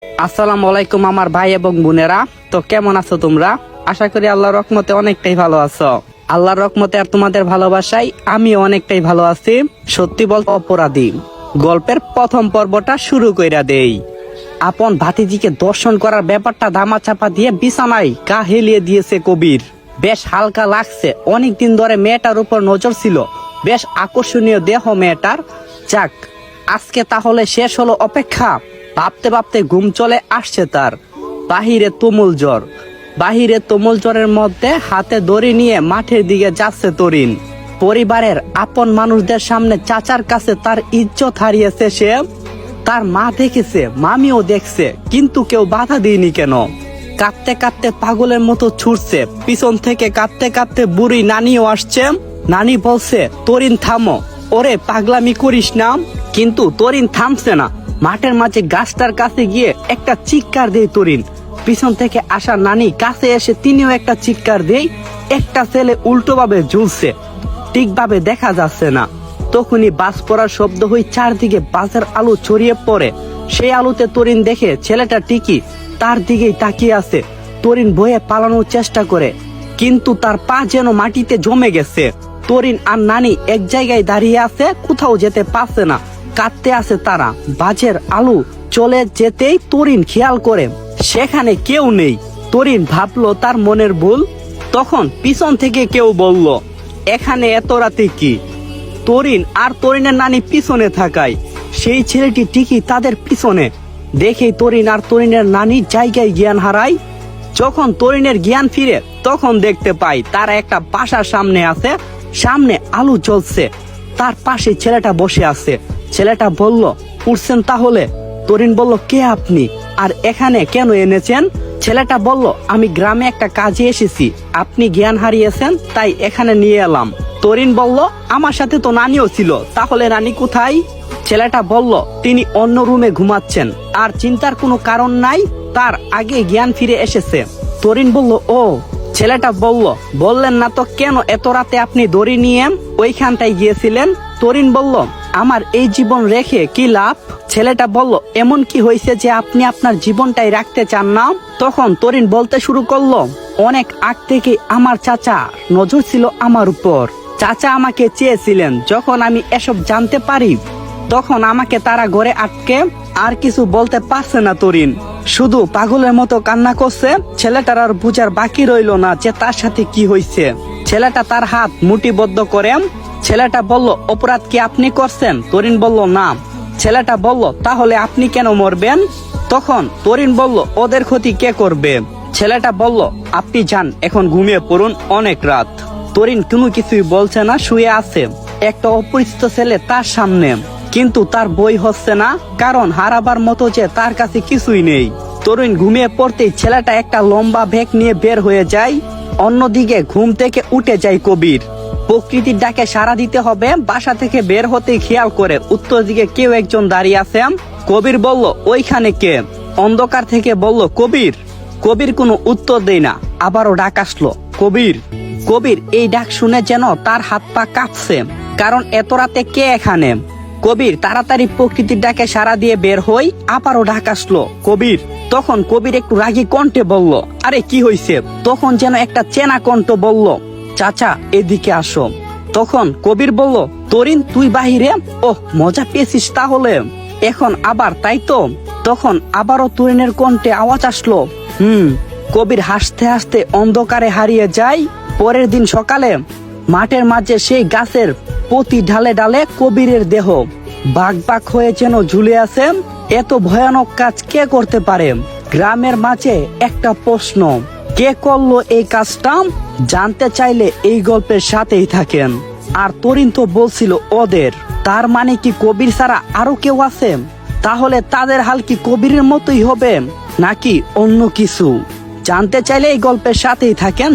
আসসালামু আলাইকুম আমার ভাই এবং বোনেরা। তো কেমন আছো তোমরা? আশা করি আল্লাহর রহমতে অনেকটাই ভালো আছো। আল্লাহর রহমতে আর তোমাদের ভালোবাসায় আমি অনেকটাই ভালো আছি। সত্যি বলতে অপরাধী গল্পের প্রথম পর্বটা শুরু কইরা দেই। আপন ভাতিজিকে দর্শন করার ব্যাপারটা ধামা চাপা দিয়ে বিছানায় গা হেলিয়ে দিয়েছে কবির। বেশ হালকা লাগছে, অনেকদিন ধরে মেয়েটার উপর নজর ছিল, বেশ আকর্ষণীয় দেহ মেয়েটার। যাক, আজকে তাহলে শেষ হলো অপেক্ষা। ভাবতে ভাবতে ঘুম চলে আসছে তার। বাহিরে তুমুল জ্বরের মধ্যে হাতে দড়ি নিয়ে মাঠের দিকে যাচ্ছে তরিন। পরিবারের আপন মানুষদের সামনে চাচার কাছে তার ইজ্জত হারিয়েছে সে। তার মা দেখেছে, মামিও দেখছে, কিন্তু কেউ বাধা দিইনি কেন। কাঁদতে কাঁদতে পাগলের মতো ছুটছে, পিছন থেকে কাঁদতে কাঁদতে বুড়ি নানিও আসছে। নানি বলছে, তরিন থামো, ওরে পাগলামি করিস না। কিন্তু তরিন থামছে না। মাঠের মাঝে গাছটার কাছে গিয়ে একটা চিৎকার দেয় তরিন। পিছন থেকে আসা নানি কাছে এসে তিনিও একটা চিৎকার দেয়। একটা ছেলে উল্টোভাবে ঝুলছে, ঠিকভাবে দেখা যাচ্ছে না। তখনই বাস পড়ার শব্দ হয়ে চারদিকে বাসের আলো ছড়িয়ে পড়ে। সেই আলোতে তরিন দেখে ছেলেটা ঠিকই তার দিকেই তাকিয়ে আছে। তরিন ভয়ে পালানোর চেষ্টা করে, কিন্তু তার পা যেন মাটিতে জমে গেছে। তরিন আর নানি এক জায়গায় দাঁড়িয়ে আছে, কোথাও যেতে পারছে না। কাঁদতে আছে তারা। বাজের আলো চলে যেতেই তরিন খেয়াল করে সেখানে কেউ নেই। তরিন ভাবলো তার মনের ভুল। তখন পিছন থেকে কেউ বলল, এখানে এত রাতে কি? তরিন আর তরিনের নানি পিছনে থাকায় সেই ছেলেটি ঠিকই তাদের পিছনে। দেখেই তরিন আর তরিনের নানির জায়গায় জ্ঞান হারায়। যখন তরিনের জ্ঞান ফিরে তখন দেখতে পাই তারা একটা বাসার সামনে আছে, সামনে আলো জ্বলছে, তার পাশে ছেলেটা বসে আছে। ছেলেটা বলল, উঠছেন তাহলে? তরিন বলল, কে আপনি আর এখানে কেন এনেছেন? ছেলেটা বলল, আমি গ্রামে একটা কাজে এসেছি, আপনি জ্ঞান হারিয়েছেন তাই এখানে নিয়ে এলাম। তরিন বলল, আমার সাথে তো নানিও ছিল, তাহলে নানি কোথায়? ছেলেটা বলল, তিনি অন্য রুমে ঘুমাচ্ছেন, আর চিন্তার কোনো কারণ নাই, তার আগে জ্ঞান ফিরে এসেছে। তরিন বলল, ও। ছেলেটা বলল, বললেন না তো কেন এত রাতে আপনি দড়ি নিয়ে ওইখানটায় গিয়েছিলেন? তরিন বলল, আমার এই জীবন রেখে কি লাভ? ছেলেটা বলল, এমন কি হয়েছে যে আপনি আপনার জীবনটাই রাখতে চান না? তখন তরিন বলতে শুরু করলো, অনেক আগ থেকে আমার চাচা নজর ছিল আমার উপর। চাচা আমাকে চেয়েছিলেন। যখন আমি এসব জানতে পারি তখন আমাকে তারা ঘরে আটকে আর কিছু বলতে পারছে না। তরিন শুধু পাগলের মতো কান্না করছে। ছেলেটার আর বুঝার বাকি রইল না যে তার সাথে কি হয়েছে। ছেলেটা তার হাত মুঠিবদ্ধ করে। ছেলেটা বলল, অপরাধ কি আপনি করছেন? তরিন বলল, না। ছেলেটা বলল, তাহলে আপনি কেন মরবেন? তখন তরিন বলল, ওদের ক্ষতি কে করবে? ছেলেটা বলল, আপনি যান, এখন ঘুমিয়ে পড়ুন, অনেক রাত। তরিন কোনো কিছুই বলছে না, শুয়ে আছে। একটা অপরিচিত ছেলে তার সামনে, কিন্তু তার বই হচ্ছে না, কারণ হারাবার মতো যে তার কাছে কিছুই নেই। তরুণ ঘুমিয়ে পড়তেই ছেলেটা একটা লম্বা ব্যাগ নিয়ে বের হয়ে যায়। অন্যদিকে ঘুম থেকে উঠে যায় কবির। প্রকৃতির ডাকে সাড়া দিতে হবে। বাসা থেকে বের হতেই খেয়াল করে উত্তর দিকে কেউ একজন দাঁড়িয়ে আছে। কবির বলল, ওইখানে কে? অন্ধকার থেকে বলল, কবির। কবির কোনো উত্তর দেয় না। আবারও ডাক আসলো, কবির। কবির এই ডাক শুনে যেন তার হাত পা কাঁপছে, কারণ এত রাতে কে এখানে? কবির তাড়াতাড়ি প্রকৃতির ডাকে সাড়া দিয়ে বের হই। আবারও ডাক আসলো, কবির। তখন কবির একটু রাগী কণ্ঠে বলল, আরে কি হয়েছে? তখন যেন একটা চেনা কণ্ঠ বলল, চাচা এদিকে আসো। তখন কবির বলল, তরিন তুই বাহিরে? ওহ, মজা পেয়েছিস তাহলে এখন আবার, তাই তো? তখন আবারও তরিনের কণ্ঠে আওয়াজ আসলো, কবির হাসতে হাসতে অন্ধকারে হারিয়ে যায়। পরের দিন সকালে মাঠের মাঝে সেই গাছের প্রতি ডালে ডালে কবিরের দেহ বাঘ বাঘ হয়ে যেন ঝুলে আছে। এত ভয়ানক কাজ কে করতে পারে? গ্রামের মাঝে একটা প্রশ্ন, কে করলো এই কাজটা? জানতে চাইলে এই গল্পের সাথেই থাকেন। আর তরিন তো বলছিল ওদের, তার মানে কি কবির ছাড়া আরো কেউ আছে? তাহলে তাদের হাল কি কবিরের মতোই হবে নাকি অন্য কিছু? জানতে চাইলে এই গল্পের সাথেই থাকেন।